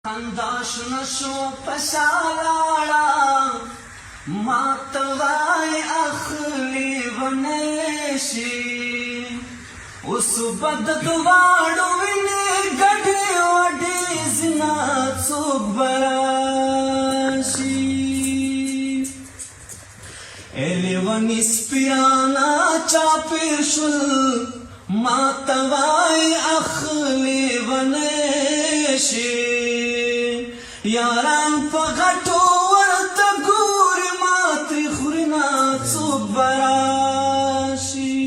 خنداش نشو پشالاړه ماتوای اخلی ونشي اوس بد دواړو ویني ګډې وډې زنا څوک براشي الیونی سپیانا چاپیر شل ماتوای اخلی ونشي یاران په غټو ورته ګوري ماتې خوري نه څوک براشي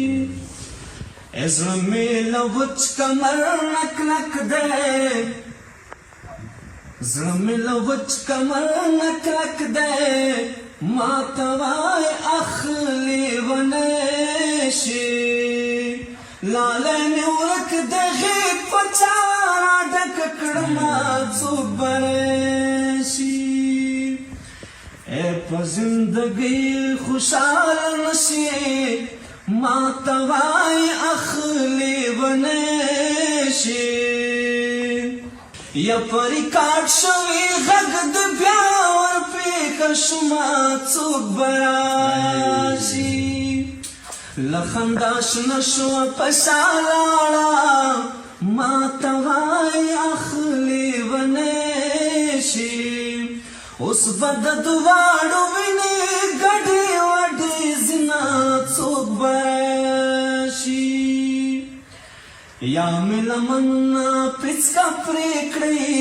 زړه مې له وچ کمر نک نک دی زړه مې له وچ کمر نک نک دی ماته وای اخلي ونشي لالی مې ورک د غېږ په چاره ډک کړمه څوک برشي ای په زندګۍ خوشحاله نشي ماته وای اخلي ونشي یا په ریکارډ شوي غږ د بیا ورپېښه شومه څوک براشي له خندا شنه شوه په شالاړه ماته وای اخلي ونشي اوس به د دواړو وینې ګډې وډې زنا څوک براشي یا مې لمنه پیڅکه پرې کړې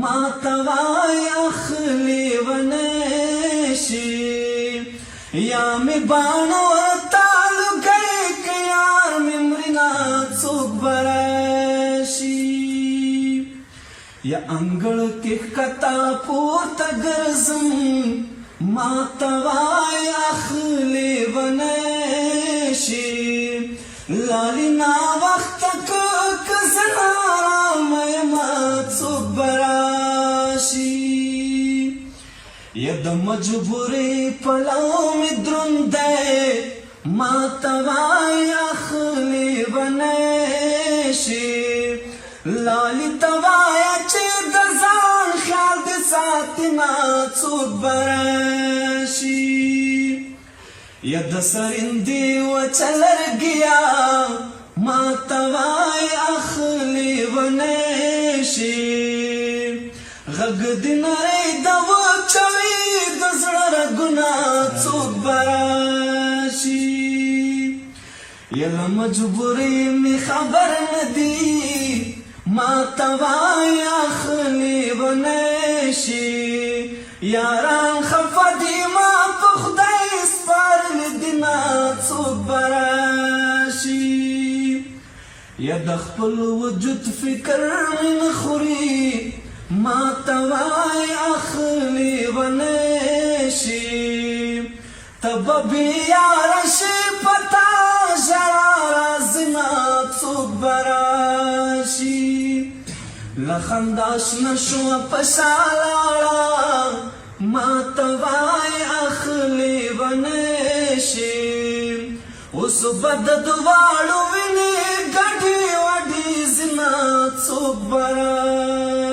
ماته وای اخلي ونشي یا مې باڼه ورته لوګۍ که یار مې مړینه څوک براشي یا انګړ کې ښکته پورته ګرځم ماته وای اخلي ونشي لالي ناوخته که زه نارامه یمه څوک براشي یا د مجبورۍ پلو مې دروند دی ماته وای اخلي ونشي لالي ته وایه چې د ځان خیال دې ساتي نه څوک براشي یا د سرندې وچه لرګیه ماته وای اخلي ونشي غږ دې نری د وچوي د زړه رګونه څوک براشي یا له مجبورۍ مې خبر نه دي ماته وای اخلي ونشي یاران خفه دي ما په خدای سپارلي دي نه څوک براشي یا د خپل وجود فکر مې نه خوري ماته وای اخلي ونشي ته به بیا راشي په تا ژړا راځي نه څوک براشي له خندا شنه شوه په شالاړه ماته وای اخلي ونشي اوس به د دواړو وینې ګډې وډې زنا څوک براشي